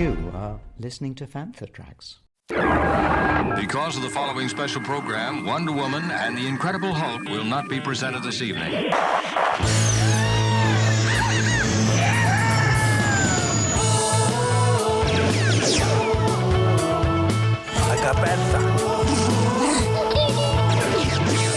You are listening to Fantha Tracks. Because of the following special program, Wonder Woman and the Incredible Hulk will not be presented this evening.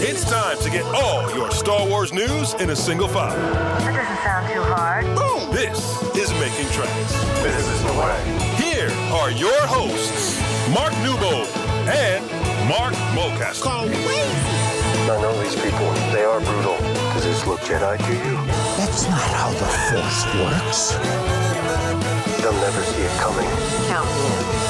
It's time to get all your Star Wars news in a single file. That doesn't sound too hard. Boom! This is Making Tracks. This is the way. Here are your hosts, Mark Newbold and Mark Mulcaster. I know these people. They are brutal. Does this look Jedi to you? That's not how the Force works. They'll never see it coming. Count me in.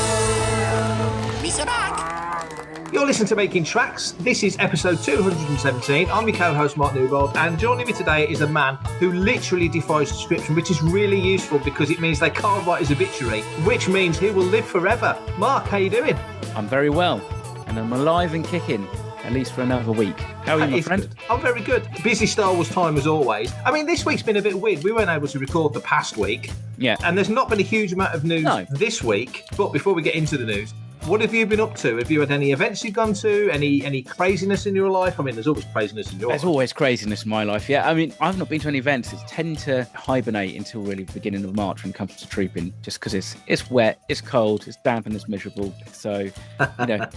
You're listening to Making Tracks. This is episode 217. I'm your co-host Mark Newbold, and joining me today is a man who literally defies description, which is really useful because it means they can't write his obituary, which means he will live forever. Mark, how you doing? I'm very well, and I'm alive and kicking, at least for another week. How are you, my friend? Good. I'm very good. Busy Star Wars time as always. I mean, this week's been a bit weird. We weren't able to record the past week. Yeah. And there's not been a huge amount of news this week. But before we get into the news, what have you been up to? Have you had any events you've gone to? Any craziness in your life? I mean, there's always craziness in your life. There's always craziness in my life, yeah. I mean, I've not been to any events. I tend to hibernate until really the beginning of March when it comes to trooping, just because it's wet, it's cold, it's damp and it's miserable. So,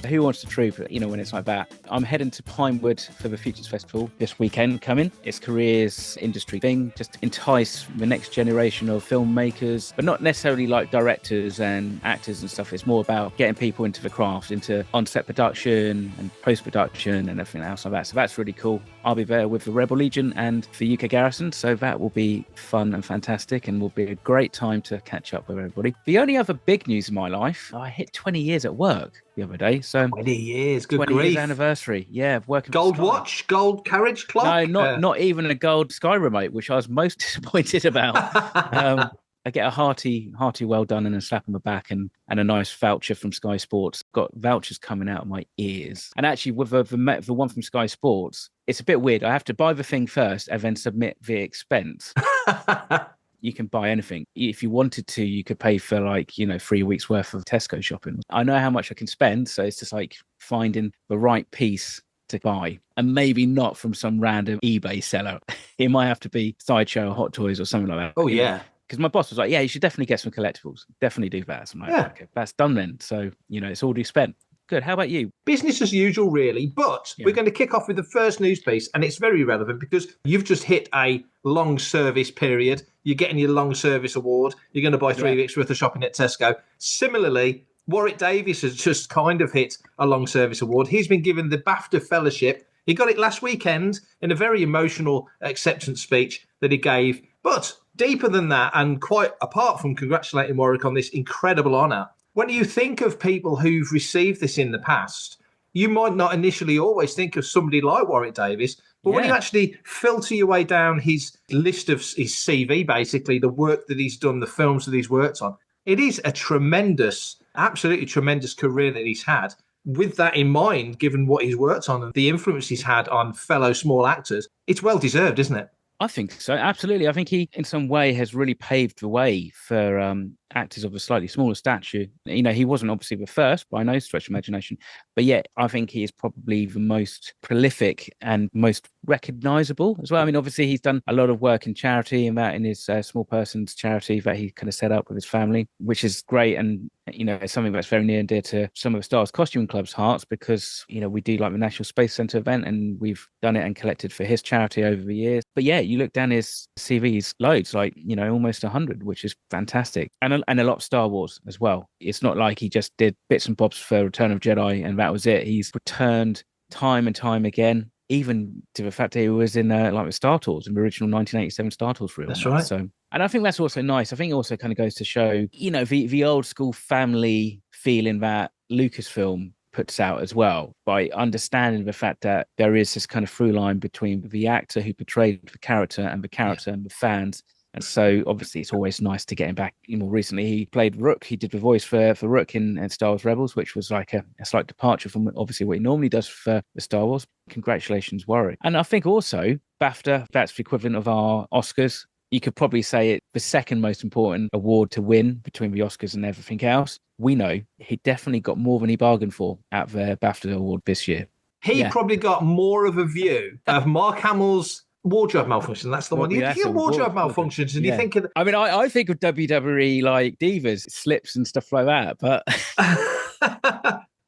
who wants to troop, when it's like that? I'm heading to Pinewood for the Futures Festival this weekend coming. It's careers industry thing, just to entice the next generation of filmmakers, but not necessarily like directors and actors and stuff. It's more about getting people into the craft, into on-set production and post-production and everything else like that. So that's really cool. I'll be there with the Rebel Legion and the UK Garrison, so that will be fun and fantastic and will be a great time to catch up with everybody. The only other big news in my life, I hit 20 years at work the other day. So 20 years, good 20 grief. years anniversary, yeah, working. Gold watch, gold carriage clock? No, not even a gold Sky remote, which I was most disappointed about. I get a hearty well done and a slap on the back and a nice voucher from Sky Sports. Got vouchers coming out of my ears. And actually, with the one from Sky Sports, it's a bit weird. I have to buy the thing first and then submit the expense. You can buy anything. If you wanted to, you could pay for 3 weeks worth of Tesco shopping. I know how much I can spend, so it's just like finding the right piece to buy, and maybe not from some random eBay seller. It might have to be Sideshow or Hot Toys or something like that. Oh, yeah. Because my boss was like, yeah, you should definitely get some collectibles. Definitely do that. So I'm like, okay, that's done then. So, it's already spent. Good. How about you? Business as usual, really. But we're going to kick off with the first news piece, and it's very relevant because you've just hit a long service period. You're getting your long service award. You're going to buy 3 weeks worth of shopping at Tesco. Similarly, Warwick Davis has just kind of hit a long service award. He's been given the BAFTA Fellowship. He got it last weekend in a very emotional acceptance speech that he gave. But deeper than that, and quite apart from congratulating Warwick on this incredible honour, when you think of people who've received this in the past, you might not initially always think of somebody like Warwick Davis, but when you actually filter your way down his list of his CV, basically, the work that he's done, the films that he's worked on, it is a absolutely tremendous career that he's had. With that in mind, given what he's worked on and the influence he's had on fellow small actors, it's well deserved, isn't it? I think so. Absolutely. I think he, in some way, has really paved the way for actors of a slightly smaller stature. He wasn't obviously the first by no stretch of imagination, but yet I think he is probably the most prolific and most recognisable as well. I mean, obviously, he's done a lot of work in charity and that in his small persons charity that he kind of set up with his family, which is great. And it's something that's very near and dear to some of the Star Wars Costume Club's hearts because, we do like the National Space Centre event and we've done it and collected for his charity over the years. But yeah, you look down his CV's loads, almost 100, which is fantastic. And a lot of Star Wars as well. It's not like he just did bits and bobs for Return of Jedi and that was it. He's returned time and time again, even to the fact that he was in the Star Tours, in the original 1987 Star Tours reel. That's right. So, and I think that's also nice. I think it also kind of goes to show, the old school family feeling that Lucasfilm puts out as well, by understanding the fact that there is this kind of through line between the actor who portrayed the character and the fans. And so obviously it's always nice to get him back. More recently, he played Rook. He did the voice for Rook in Star Wars Rebels, which was like a slight departure from obviously what he normally does for the Star Wars. Congratulations, Warwick. And I think also BAFTA, that's the equivalent of our Oscars. You could probably say it's the second most important award to win between the Oscars and everything else. We know he definitely got more than he bargained for at the BAFTA award this year. He probably got more of a view of Mark Hamill's wardrobe malfunction. That's the one. You think of wardrobe malfunctions and you think of... I mean, I think of WWE like divas, slips and stuff like that, but...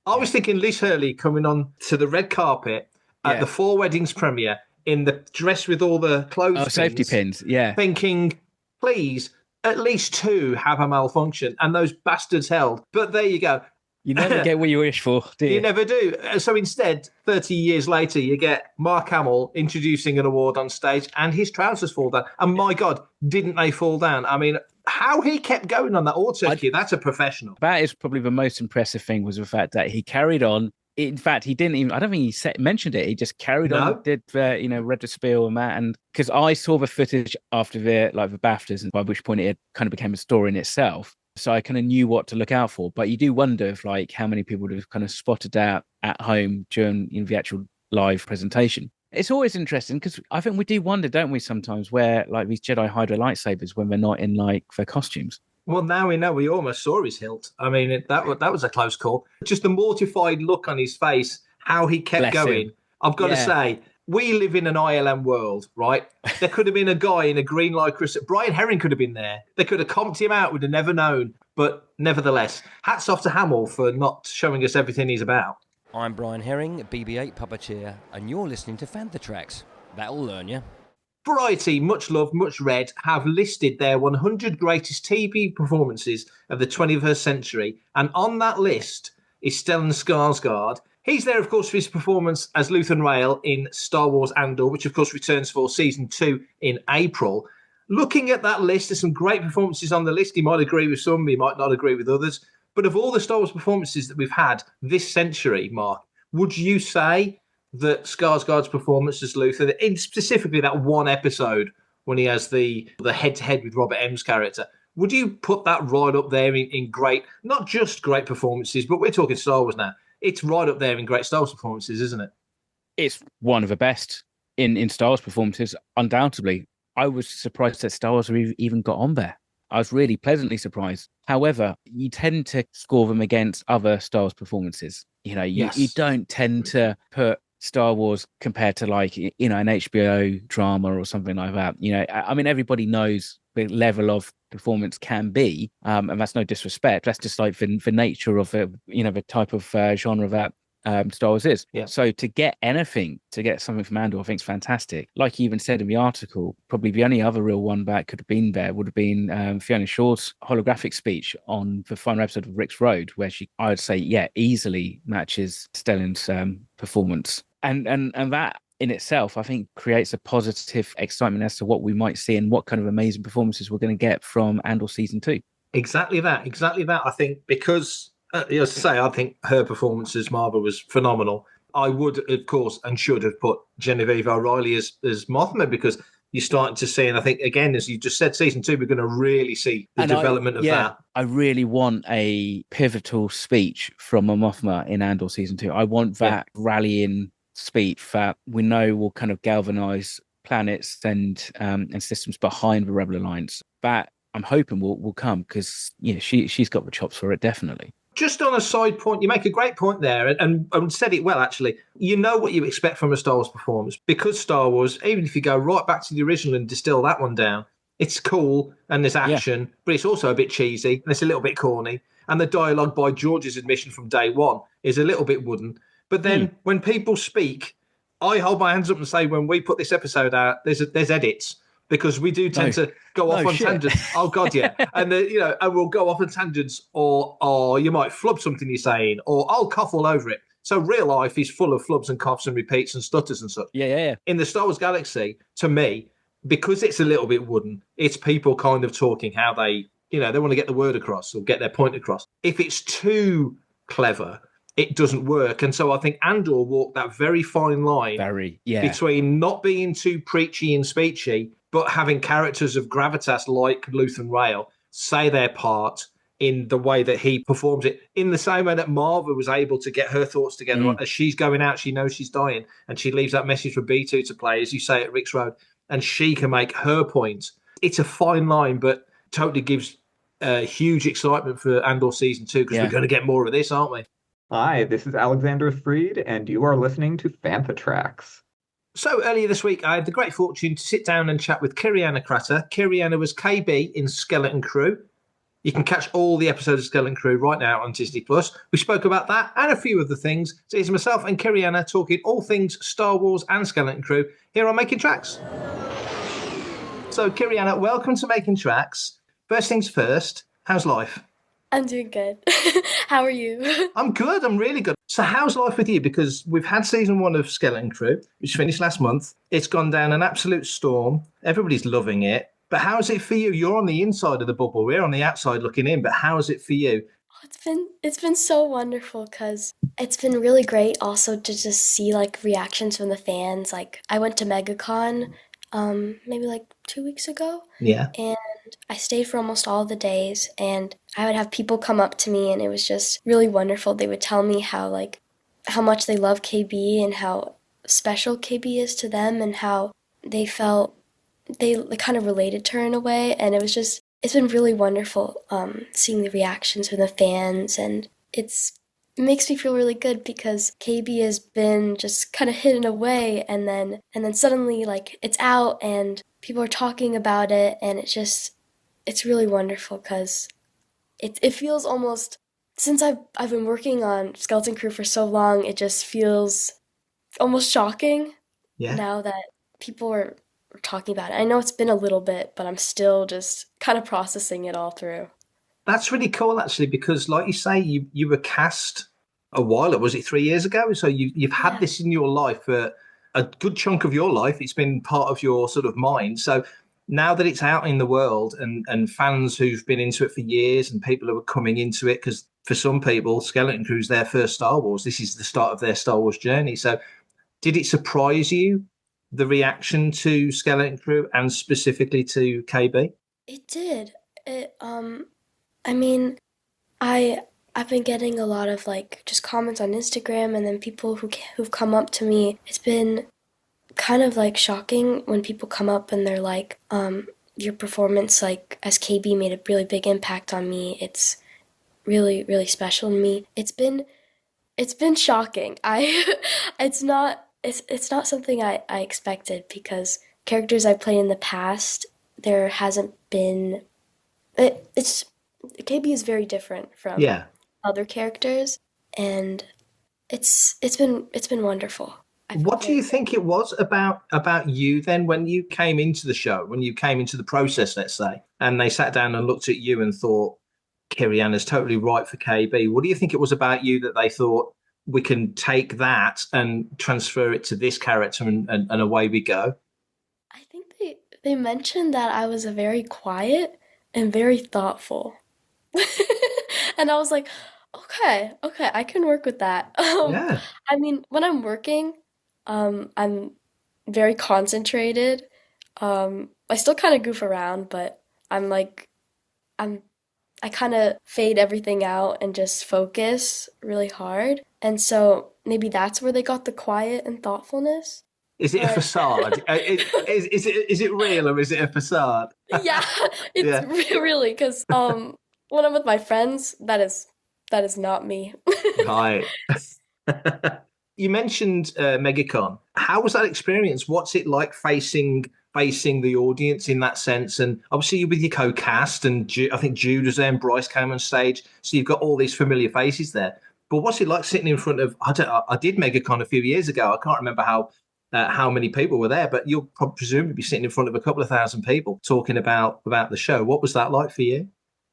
I was thinking Liz Hurley coming on to the red carpet at the Four Weddings premiere in the dress with all the clothes safety pins, thinking, please, at least 2 have a malfunction, and those bastards held. But there you go. You never get what you wish for, do you? You never do. So instead, 30 years later, you get Mark Hamill introducing an award on stage and his trousers fall down. And my God, didn't they fall down? I mean, how he kept going on that turkey, that's a professional. That is probably the most impressive thing, was the fact that he carried on. In fact, he didn't even, I don't think he mentioned it. He just carried on, did, read the spiel and that. And because I saw the footage after the BAFTAs, and by which point it kind of became a story in itself. So I kind of knew what to look out for. But you do wonder if how many people would have kind of spotted out at home during the actual live presentation. It's always interesting because I think we do wonder, don't we, sometimes where these Jedi hide their lightsabers when they're not in their costumes. Well, now we know. We almost saw his hilt. I mean, that was a close call. Just the mortified look on his face, how he kept going. I've got to say, we live in an ILM world, right? There could have been a guy in a green lycra. Brian Herring could have been there. They could have comped him out. We'd have never known. But nevertheless, hats off to Hamill for not showing us everything he's about. I'm Brian Herring, BB-8 puppeteer, and you're listening to Fantha Tracks. That'll learn you. Variety, much loved, much read, have listed their 100 greatest TV performances of the 21st century. And on that list is Stellan Skarsgard. He's there, of course, for his performance as Luthen Rael in Star Wars Andor, which, of course, returns for season 2 in April. Looking at that list, there's some great performances on the list. He might agree with some, he might not agree with others. But of all the Star Wars performances that we've had this century, Mark, would you say that Skarsgard's performance as Luthen, in specifically that one episode when he has the head-to-head with Robert M's character, would you put that right up there in great, not just great performances, but we're talking Star Wars now. It's right up there in great Star Wars performances, isn't it? It's one of the best in Star Wars performances, undoubtedly. I was surprised that Star Wars even got on there. I was really pleasantly surprised. However, you tend to score them against other Star Wars performances. You don't tend to put Star Wars compared to an HBO drama or something like that. I mean, everybody knows the level of performance can be, and that's no disrespect. That's just the nature of the type of genre that Star Wars is. Yeah. So to get something from Andor, I think is fantastic. Like you even said in the article, probably the only other real one that could have been there would have been Fiona Shaw's holographic speech on the final episode of Rick's Road, where I would say, easily matches Stellan's performance. And that in itself, I think, creates a positive excitement as to what we might see and what kind of amazing performances we're going to get from Andor season 2. Exactly that. I think because, as I say, I think her performance as Marva was phenomenal. I would, of course, and should have put Genevieve O'Reilly as Mothma, because you're starting to see, and I think, again, as you just said, season 2, we're going to really see the development of that. I really want a pivotal speech from a Mothma in Andor season 2. I want that rallying speech that we know will kind of galvanize planets and systems behind the Rebel Alliance. That I'm hoping will come, because she's got the chops for it, definitely. Just on a side point, you make a great point there, and said it well, actually. You know what you expect from a Star Wars performance, because Star Wars, even if you go right back to the original and distill that one down, it's cool and there's action, but it's also a bit cheesy and it's a little bit corny. And the dialogue, by George's admission from day one, is a little bit wooden. But then when people speak, I hold my hands up and say, when we put this episode out, there's edits, because we do tend to go off on tangents. Oh God, yeah. And and we'll go off on tangents, or you might flub something you're saying, or I'll cough all over it. So real life is full of flubs and coughs and repeats and stutters and such. Yeah. In the Star Wars galaxy, to me, because it's a little bit wooden, it's people kind of talking how they want to get the word across or get their point across. If it's too clever, it doesn't work. And so I think Andor walked that very fine line between not being too preachy and speechy, but having characters of gravitas like Luthen Rael say their part in the way that he performs it, in the same way that Marva was able to get her thoughts together. As she's going out, she knows she's dying, and she leaves that message for B2 to play, as you say, at Rick's Road, and she can make her point. it's a fine line, but totally gives huge excitement for Andor Season 2 because we're going to get more of this, aren't we? Hi, this is Alexander Freed, and you are listening to Fantha Tracks. So earlier this week, I had the great fortune to sit down and chat with Kyriana Kratter. Kyriana was KB in Skeleton Crew. You can catch all the episodes of Skeleton Crew right now on Disney+. We spoke about that and a few other things. So it's myself and Kyriana talking all things Star Wars and Skeleton Crew here on Making Tracks. So Kyriana, welcome to Making Tracks. First things first, how's life? I'm doing good. How are you? I'm good. I'm really good. So how's life with you? Because we've had season 1 of Skeleton Crew, which finished last month. It's gone down an absolute storm. Everybody's loving it. But how's it for you? You're on the inside of the bubble. We're on the outside looking in. But how's it for you? It's been so wonderful because it's been really great also to just see like reactions from the fans. Like I went to MegaCon maybe like 2 weeks ago. Yeah. And I stayed for almost all the days, and I would have people come up to me, and it was just really wonderful. They would tell me how much they love KB and how special KB is to them, and how they felt they kind of related to her in a way. And it's been really wonderful seeing the reactions from the fans, and it makes me feel really good because KB has been just kind of hidden away, and then suddenly like it's out and people are talking about it, and it's really wonderful because it feels almost, since I've been working on Skeleton Crew for so long, it just feels almost shocking now that people are talking about it. I know it's been a little bit, but I'm still just kind of processing it all through. That's really cool, actually, because like you say, you were cast a while, was it 3 years ago? So you've had this in your life for a good chunk of your life. It's been part of your sort of mind. So now that it's out in the world and fans who've been into it for years and people who are coming into it, because for some people, Skeleton Crew's their first Star Wars. This is the start of their Star Wars journey. So did it surprise you, the reaction to Skeleton Crew and specifically to KB? It did. I mean, I've been getting a lot of like just comments on Instagram, and then people who've come up to me. It's been kind of like shocking when people come up and they're like, your performance like as KB made a really big impact on me. It's really, really special to me. It's been shocking. It's not something I expected, because characters I played in the past, there hasn't been KB is very different from other characters, and it's been wonderful. What do you think it was about you then when you came into the show, when you came into the process, let's say, and they sat down and looked at you and thought, Kyriana's totally right for KB? What do you think it was about you that they thought, we can take that and transfer it to this character and away we go? I think they mentioned that I was a very quiet and very thoughtful. And I was like, okay, I can work with that. I mean, when I'm working, I'm very concentrated. I still kind of goof around, but I kind of fade everything out and just focus really hard. And so maybe that's where they got the quiet and thoughtfulness. Is it a facade? Is it real, or is it a facade? Yeah, it's really, because when I'm with my friends, that is not me. Right. You mentioned MegaCon. How was that experience? What's it like facing the audience in that sense? And obviously you're with your co-cast, and I think Jude was there and Bryce came on stage. So you've got all these familiar faces there. But what's it like sitting in front of, I did MegaCon a few years ago. I can't remember how many people were there, but you'll presumably be sitting in front of a couple of thousand people talking about the show. What was that like for you?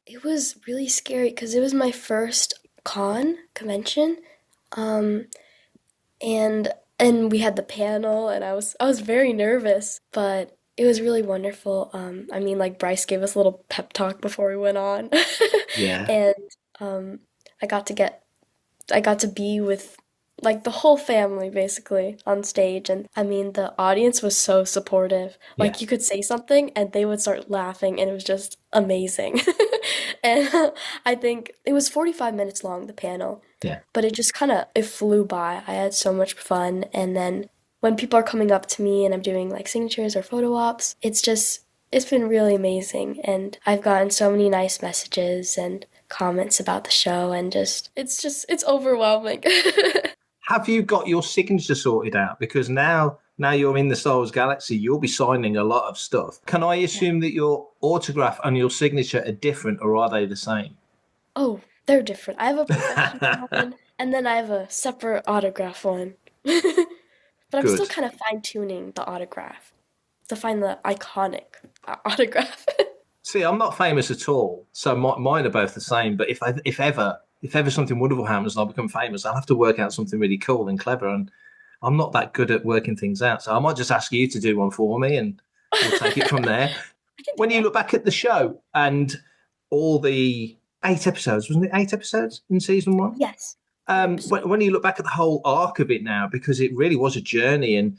It was really scary because it was my first convention. And we had the panel, and I was very nervous, but it was really wonderful. I mean, like, Bryce gave us a little pep talk before we went on. Yeah. And I got to be with like the whole family basically on stage, and I mean the audience was so supportive. Like you could say something and they would start laughing, and it was just amazing. And I think it was 45 minutes long, the panel. Yeah. But it flew by. I had so much fun, and then when people are coming up to me and I'm doing like signatures or photo ops, it's it's been really amazing, and I've gotten so many nice messages and comments about the show, and it's overwhelming. Have you got your signature sorted out? Because now you're in the Star Wars galaxy, you'll be signing a lot of stuff. Can I assume that your autograph and your signature are different, or are they the same? Oh, they're different. I have a professional one, and then I have a separate autograph one. But I'm still kind of fine-tuning the autograph to find the iconic autograph. See, I'm not famous at all, so mine are both the same. But if ever something wonderful happens and I become famous, I'll have to work out something really cool and clever. And I'm not that good at working things out, so I might just ask you to do one for me, and we'll take it from there. When you look back at the show and all the 8 episodes, wasn't it 8 episodes in season 1? Yes. When you look back at the whole arc of it now, because it really was a journey, and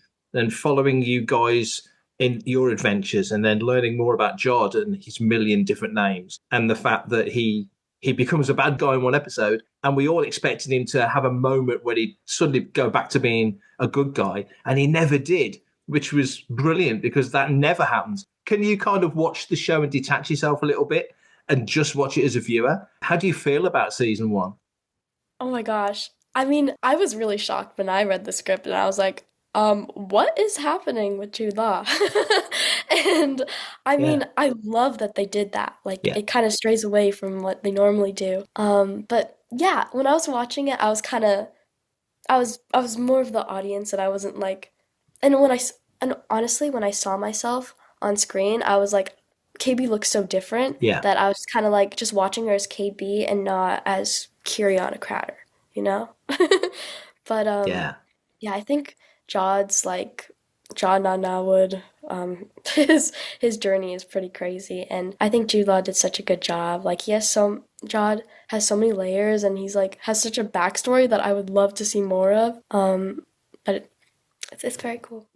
following you guys in your adventures, and then learning more about Jod and his million different names, and the fact that he becomes a bad guy in one episode, and we all expected him to have a moment where he'd suddenly go back to being a good guy, and he never did, which was brilliant because that never happens. Can you kind of watch the show and detach yourself a little bit and just watch it as a viewer? How do you feel about season 1? Oh my gosh. I mean, I was really shocked when I read the script, and I was like, what is happening with Jude Law? And I mean, I love that they did that. Like, it kind of strays away from what they normally do. But yeah, when I was watching it, I was more of the audience, and I wasn't like, and honestly, when I saw myself on screen, I was like, KB looks so different that I was kind of like just watching her as KB and not as Kyriana Kratter, you know? But I think Jod's like Jod Nanawood, his journey is pretty crazy, and I think Jude Law did such a good job. Like, Jod has so many layers, and he's like has such a backstory that I would love to see more of. But it's very cool.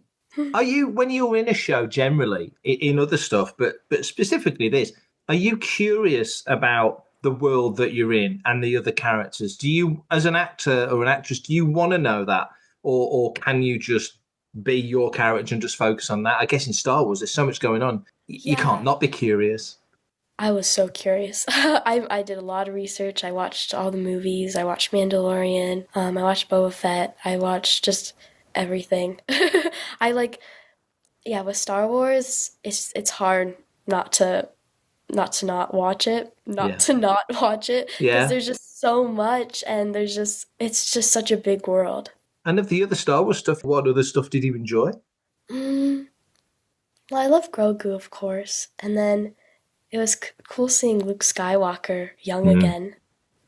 Are you, when you're in a show generally, in other stuff, but specifically this, are you curious about the world that you're in and the other characters? Do you, as an actor or an actress, do you want to know that? Or can you just be your character and just focus on that? I guess in Star Wars, there's so much going on. You can't not be curious. I was so curious. I did a lot of research. I watched all the movies. I watched Mandalorian. I watched Boba Fett. I watched just everything. With Star Wars, it's hard not to not watch it, because there's just so much, and it's just such a big world. And of the other Star Wars stuff, what other stuff did you enjoy? Well, I love Grogu, of course, and then it was cool seeing Luke Skywalker young again.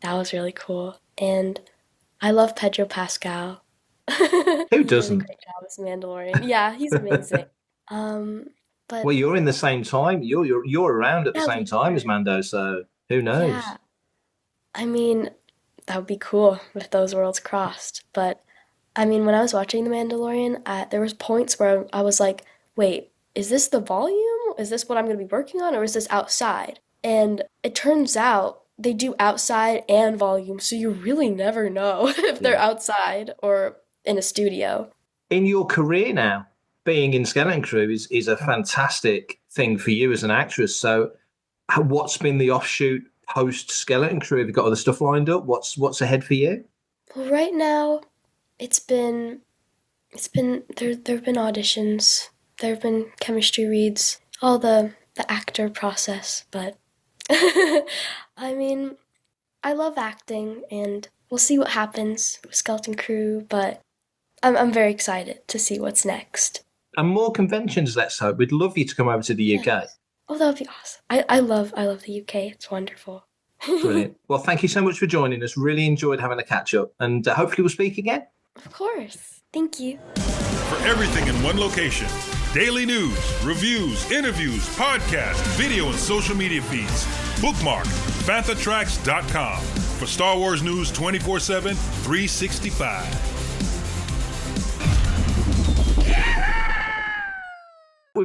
That was really cool, and I love Pedro Pascal. Who doesn't? Great job as Mandalorian. Yeah, he's amazing. But well, you're in the same time. You're around at the same time as Mando, so who knows? Yeah. I mean, that would be cool if those worlds crossed. But I mean, when I was watching The Mandalorian, there was points where I was like, "Wait, is this the volume? Is this what I'm going to be working on, or is this outside?" And it turns out they do outside and volume, so you really never know if they're outside or in a studio. In your career now, being in Skeleton Crew is a fantastic thing for you as an actress. So what's been the offshoot post Skeleton Crew? Have you got other stuff lined up? What's ahead for you? Well, right now, there have been auditions, there have been chemistry reads, all the actor process, but I mean, I love acting, and we'll see what happens with Skeleton Crew, but I'm very excited to see what's next. And more conventions, let's hope. We'd love you to come over to the UK. Yes. Oh, that would be awesome. I love the UK. It's wonderful. Brilliant. Well, thank you so much for joining us. Really enjoyed having a catch-up, and hopefully we'll speak again. Of course. Thank you. For everything in one location, daily news, reviews, interviews, podcasts, video, and social media feeds, bookmark FanthaTracks.com for Star Wars news 24/7, 365.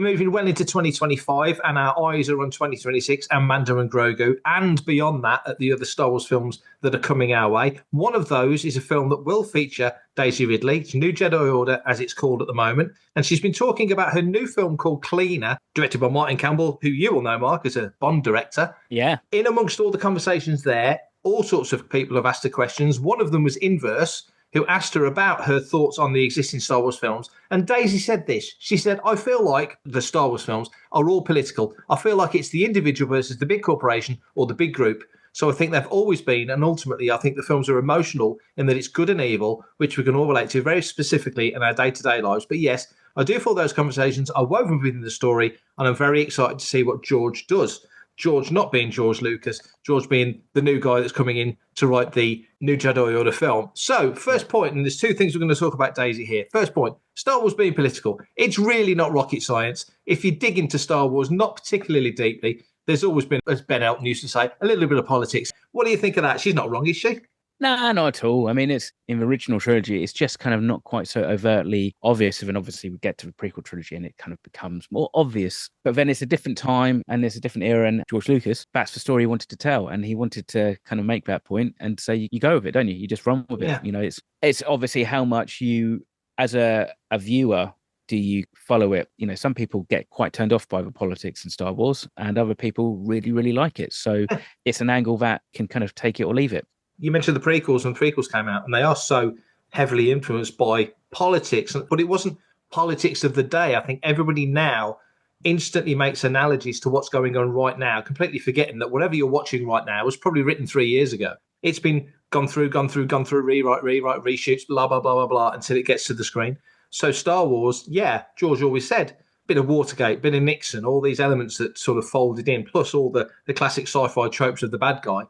we're moving well into 2025 and our eyes are on 2026 and Mando and Grogu and beyond that at the other Star Wars films that are coming our way. One of those is a film that will feature Daisy Ridley. It's New Jedi Order, as it's called at the moment. And she's been talking about her new film called Cleaner, directed by Martin Campbell, who you will know, Mark, as a Bond director. Yeah. In amongst all the conversations there, all sorts of people have asked her questions. One of them was Inverse, who asked her about her thoughts on the existing Star Wars films. And Daisy said this. She said, I feel like the Star Wars films are all political. I feel like it's the individual versus the big corporation or the big group. So I think they've always been, and ultimately I think the films are emotional in that it's good and evil, which we can all relate to very specifically in our day-to-day lives. But yes, I do feel those conversations are woven within the story, and I'm very excited to see what George does. George not being George Lucas, George being the new guy that's coming in to write the new Jedi Order film. So, first point, and there's two things we're going to talk about Daisy here. First point, Star Wars being political. It's really not rocket science. If you dig into Star Wars, not particularly deeply, there's always been, as Ben Elton used to say, a little bit of politics. What do you think of that? She's not wrong, is she? No, not at all. I mean, it's in the original trilogy, it's just kind of not quite so overtly obvious. And obviously we get to the prequel trilogy and it kind of becomes more obvious. But then it's a different time and there's a different era. And George Lucas, that's the story he wanted to tell. And he wanted to kind of make that point and say, you go with it, don't you? You just run with it. Yeah. You know, it's obviously how much you, as a viewer, do you follow it? You know, some people get quite turned off by the politics in Star Wars and other people really, really like it. So it's an angle that can kind of take it or leave it. You mentioned the prequels, and prequels came out, and they are so heavily influenced by politics. But it wasn't politics of the day. I think everybody now instantly makes analogies to what's going on right now, completely forgetting that whatever you're watching right now was probably written 3 years ago. It's been gone through, rewrite, reshoots, blah, blah, blah, blah, blah, until it gets to the screen. So Star Wars, yeah, George always said, bit of Watergate, bit of Nixon, all these elements that sort of folded in, plus all the classic sci-fi tropes of the bad guy,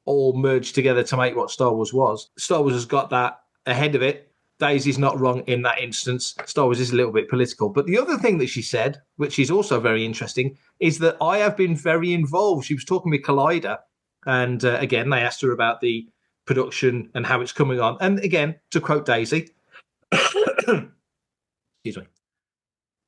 all merged together to make what Star Wars was. Star Wars has got that ahead of it. Daisy's not wrong in that instance. Star Wars is a little bit political. But the other thing that she said, which is also very interesting, is that I have been very involved. She was talking with Collider, and again, they asked her about the production and how it's coming on. And again, to quote Daisy, excuse me,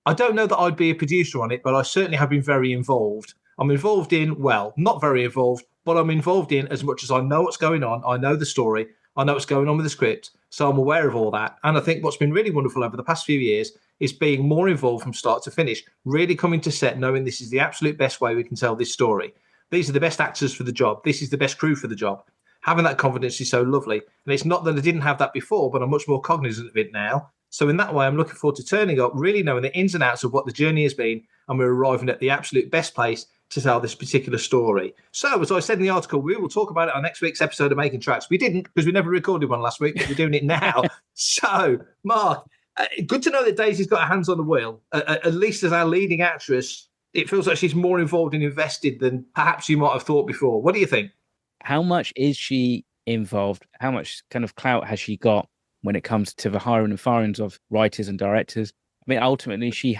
I don't know that I'd be a producer on it, but I certainly have been very involved. I'm involved in, well, not very involved, but I'm involved in as much as I know what's going on. I know the story. I know what's going on with the script. So I'm aware of all that. And I think what's been really wonderful over the past few years is being more involved from start to finish, really coming to set, knowing this is the absolute best way we can tell this story. These are the best actors for the job. This is the best crew for the job. Having that confidence is so lovely. And it's not that I didn't have that before, but I'm much more cognizant of it now. So in that way, I'm looking forward to turning up, really knowing the ins and outs of what the journey has been, and we're arriving at the absolute best place to tell this particular story. So, as I said in the article, we will talk about it on next week's episode of Making Tracks. We didn't, because we never recorded one last week, but we're doing it now. So, Mark, good to know that Daisy's got her hands on the wheel. At least as our leading actress, it feels like she's more involved and invested than perhaps you might have thought before. What do you think? How much is she involved? How much kind of clout has she got when it comes to the hiring and firings of writers and directors? I mean, ultimately, she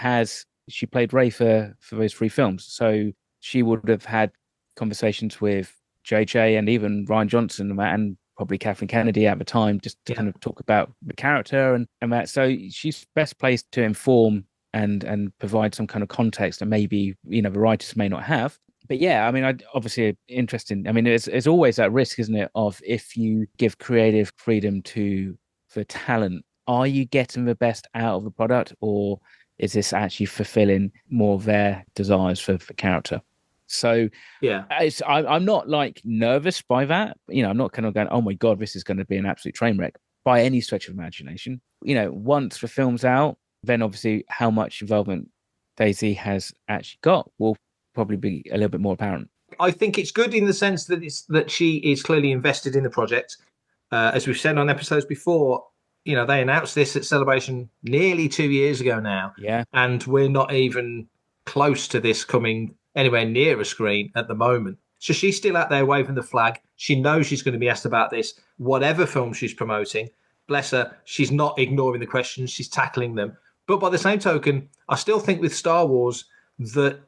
played Rey for those 3 films. So she would have had conversations with JJ and even Rian Johnson and probably Kathleen Kennedy at the time, just to kind of talk about the character and that. So she's best placed to inform and provide some kind of context, and maybe, you know, the writers may not have. But yeah, I mean, obviously interesting. I mean, it's always that risk, isn't it, of if you give creative freedom to the talent, are you getting the best out of the product, or is this actually fulfilling more of their desires for character? So yeah, I'm not like nervous by that. You know, I'm not kind of going, oh my God, this is going to be an absolute train wreck by any stretch of imagination. You know, once the film's out, then obviously how much involvement Daisy has actually got will probably be a little bit more apparent. I think it's good in the sense that she is clearly invested in the project. As we've said on episodes before, you know, they announced this at Celebration nearly 2 years ago now. Yeah. And we're not even close to this coming anywhere near a screen at the moment. So she's still out there waving the flag. She knows she's going to be asked about this, whatever film she's promoting. Bless her, she's not ignoring the questions, she's tackling them. But by the same token, I still think with Star Wars that,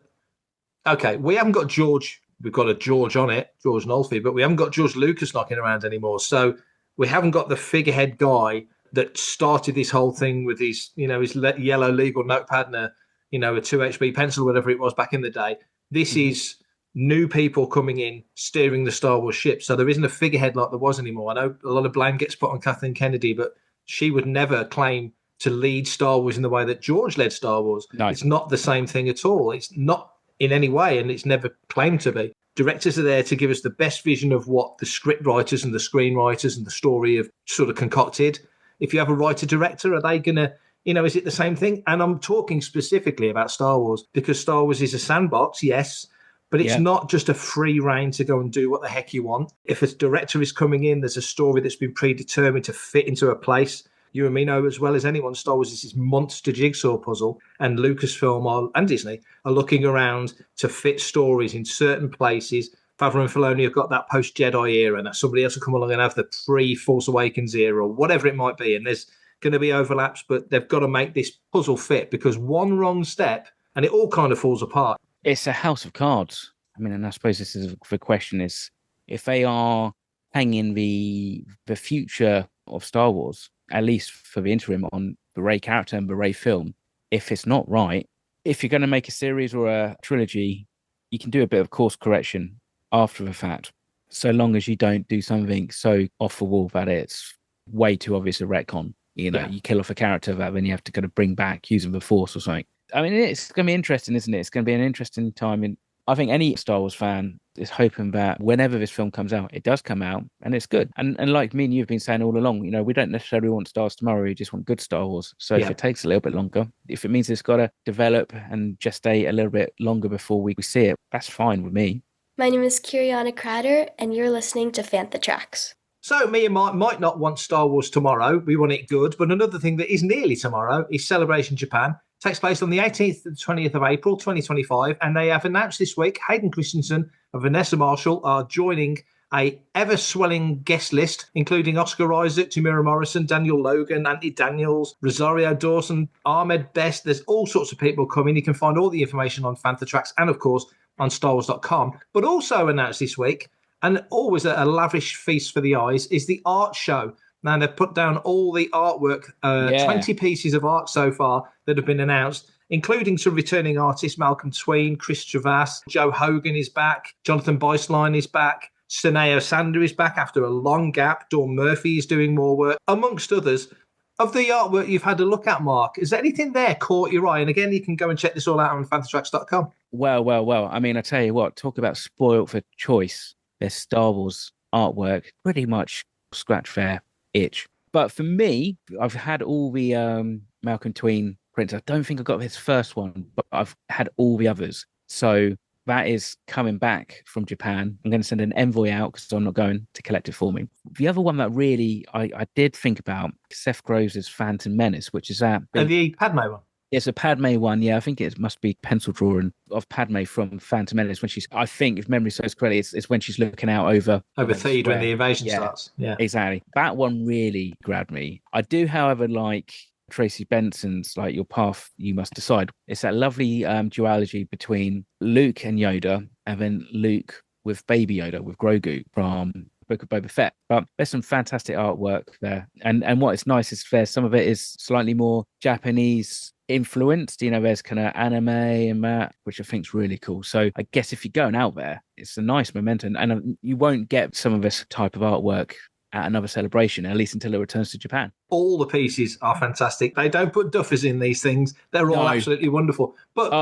okay, we haven't got George, we've got a George on it, George Nolfi, but we haven't got George Lucas knocking around anymore. So we haven't got the figurehead guy that started this whole thing with his, you know, his yellow legal notepad and a a 2HB pencil, whatever it was back in the day. This is new people coming in, steering the Star Wars ship. So there isn't a figurehead like there was anymore. I know a lot of blame gets put on Kathleen Kennedy, but she would never claim to lead Star Wars in the way that George led Star Wars. No. It's not the same thing at all. It's not in any way, and it's never claimed to be. Directors are there to give us the best vision of what the script writers and the screenwriters and the story have sort of concocted. If you have a writer-director, are they going to, is it the same thing? And I'm talking specifically about Star Wars because Star Wars is a sandbox, yes, but it's not just a free rein to go and do what the heck you want. If a director is coming in, there's a story that's been predetermined to fit into a place. You and me know as well as anyone, Star Wars is this monster jigsaw puzzle, and Lucasfilm and Disney are looking around to fit stories in certain places. Favreau and Filoni have got that post-Jedi era, and somebody else will come along and have the pre-Force Awakens era, or whatever it might be, and there's going to be overlaps, but they've got to make this puzzle fit, because one wrong step, and it all kind of falls apart. It's a house of cards. I mean, and I suppose this is the question is, if they are hanging the future of Star Wars, at least for the interim, on the Rey character and the Rey film, if it's not right, if you're going to make a series or a trilogy, you can do a bit of course correction after the fact, so long as you don't do something so off the wall that it's way too obvious a retcon. You kill off a character that then you have to kind of bring back using the Force or something. I mean, it's going to be interesting, isn't it? It's going to be an interesting time. And I think any Star Wars fan is hoping that whenever this film comes out, it does come out and it's good. And like me and you've been saying all along, we don't necessarily want Star Wars tomorrow. We just want good Star Wars. So if it takes a little bit longer, if it means it's got to develop and gestate a little bit longer before we see it, that's fine with me. My name is Kyriana Kratter, and you're listening to Fantha Tracks. So me and Mark might not want Star Wars tomorrow. We want it good. But another thing that is nearly tomorrow is Celebration Japan. It takes place on the 18th to the 20th of April, 2025. And they have announced this week, Hayden Christensen and Vanessa Marshall are joining a ever-swelling guest list, including Oscar Isaac, Tamira Morrison, Daniel Logan, Andy Daniels, Rosario Dawson, Ahmed Best. There's all sorts of people coming. You can find all the information on Fantha Tracks and, of course, on StarWars.com. But also announced this week, and always a lavish feast for the eyes, is the art show. Now, they've put down all the artwork, 20 pieces of art so far that have been announced, including some returning artists, Malcolm Tween, Chris Travass, Joe Hogan is back, Jonathan Beislein is back, Seneo Sander is back after a long gap, Dawn Murphy is doing more work, amongst others. Of the artwork you've had a look at, Mark, is there anything there caught your eye? And again, you can go and check this all out on fanthatracks.com. Well. I mean, I tell you what, talk about spoiled for choice. Their Star Wars artwork pretty much scratch their itch. But for me, I've had all the Malcolm Tween prints. I don't think I got his first one, but I've had all the others. So that is coming back from Japan. I'm going to send an envoy out because I'm not going to collect it for me. The other one that really I did think about, Seth Groves' Phantom Menace, which is that the Padme one. It's a Padme one, yeah. I think it must be pencil drawing of Padme from Phantom Menace when she's, I think, if memory serves correctly, it's when she's looking out over Theed when the invasion starts. Yeah, exactly. That one really grabbed me. I do, however, like Tracy Benson's, like Your Path You Must Decide. It's that lovely duology between Luke and Yoda, and then Luke with Baby Yoda, with Grogu from Book of Boba Fett. But there's some fantastic artwork there. And what is nice is some of it is slightly more Japanese influenced, there's kind of anime and that, which I think is really cool. So I guess if you're going out there, it's a nice momentum, and you won't get some of this type of artwork at another celebration, at least until it returns to Japan. All the pieces are fantastic. They don't put duffers in these things. They're all absolutely wonderful. But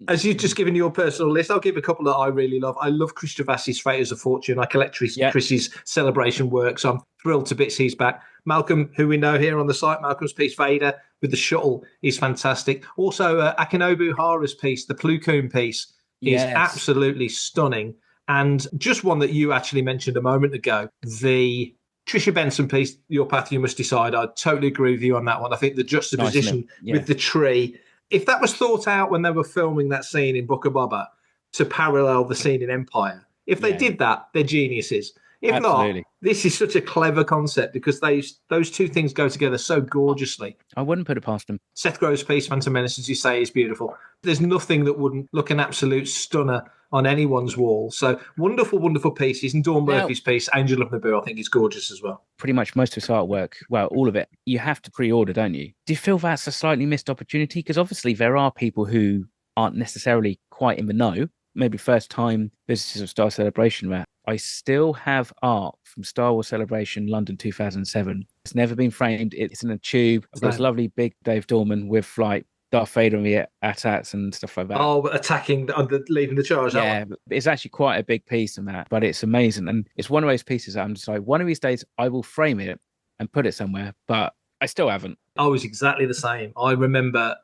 as you've just given your personal list, I'll give a couple that I really love. I love Chris Travass's Freighters of Fortune. I collect Chris's Celebration work, so I'm thrilled to bits he's back. Malcolm, who we know here on the site, Malcolm's piece Vader with the shuttle is fantastic. Also, Akinobu Hara's piece, the Plo Koon piece, is absolutely stunning. And just one that you actually mentioned a moment ago, the Tricia Benson piece, Your Path You Must Decide. I totally agree with you on that one. I think the juxtaposition with the tree, if that was thought out when they were filming that scene in Book of Boba to parallel the scene in Empire, if they did that, they're geniuses. If not, this is such a clever concept because those two things go together so gorgeously. I wouldn't put it past them. Seth Groves' piece, Phantom Menace, as you say, is beautiful. There's nothing that wouldn't look an absolute stunner on anyone's wall. So wonderful, wonderful pieces. And Dawn Murphy's piece, Angel of Naboo, I think is gorgeous as well. Pretty much most of his artwork, well, all of it, you have to pre-order, don't you? Do you feel that's a slightly missed opportunity? Because obviously there are people who aren't necessarily quite in the know, maybe first-time visitors of Star Celebration, Matt. I still have art from Star Wars Celebration London 2007. It's never been framed. It's in a tube. I've got this lovely big Dave Dorman with like Darth Vader and the AT-ATs and stuff like that. Oh, attacking, leading the charge. Yeah, it's actually quite a big piece in that, but it's amazing. And it's one of those pieces that I'm just like, one of these days I will frame it and put it somewhere, but I still haven't. I was exactly the same. I remember,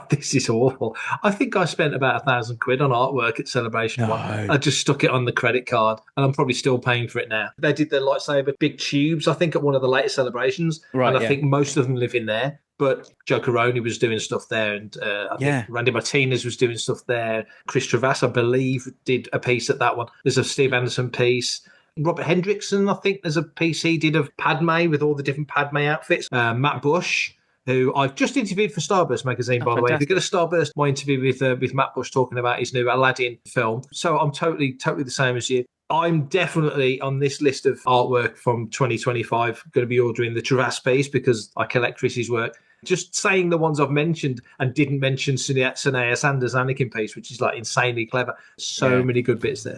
this is awful. I think I spent about £1,000 on artwork at Celebration. No. I just stuck it on the credit card, and I'm probably still paying for it now. They did their lightsaber big tubes, I think, at one of the latest Celebrations. Right, and I think most of them live in there. But Joe Caroni was doing stuff there, and I think Randy Martinez was doing stuff there. Chris Travas, I believe, did a piece at that one. There's a Steve Anderson piece. Robert Hendrickson, I think there's a piece he did of Padme with all the different Padme outfits. Matt Bush, who I've just interviewed for Starburst magazine, by the way. If you get a Starburst, my interview with Matt Bush talking about his new Aladdin film. So I'm totally the same as you. I'm definitely on this list of artwork from 2025 going to be ordering the Travas piece because I collect Chris's work. Just saying the ones I've mentioned and didn't mention Sanaya Sanders' Anakin piece, which is like insanely clever. So many good bits there.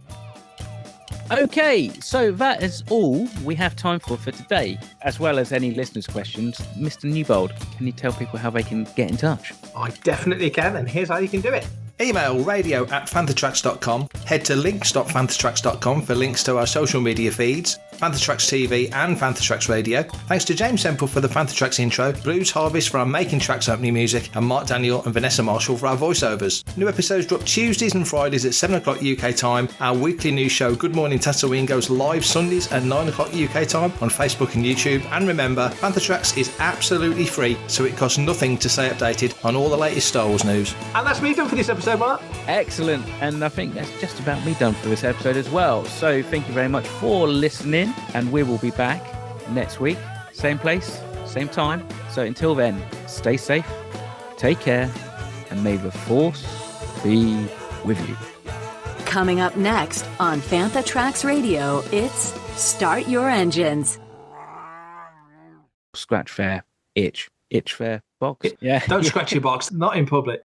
Okay, so that is all we have time for today, as well as any listeners' questions. Mr. Newbold, can you tell people how they can get in touch? I definitely can, and here's how you can do it. Email radio@fanthatracks.com. Head to links.fanthatracks.com for links to our social media feeds, Fantha Tracks TV and Fantha Tracks Radio. Thanks to James Semple for the Fantha Tracks intro, Blues Harvest for our Making Tracks opening music, and Mark Daniel and Vanessa Marshall for our voiceovers. New episodes drop Tuesdays and Fridays at 7 o'clock UK time. Our weekly news show, Good Morning Tatooine, goes live Sundays at 9 o'clock UK time on Facebook and YouTube. And remember, Fantha Tracks is absolutely free, so it costs nothing to stay updated on all the latest Star Wars news. And that's me done for this episode, Mark. Excellent. And I think that's just about me done for this episode as well. So thank you very much for listening, and we will be back next week. Same place, same time. So until then, stay safe, take care, and may the Force be with you. Coming up next on Fantha Tracks Radio, it's Start Your Engines. Scratch fair, itch fair, box. Don't scratch your box, not in public.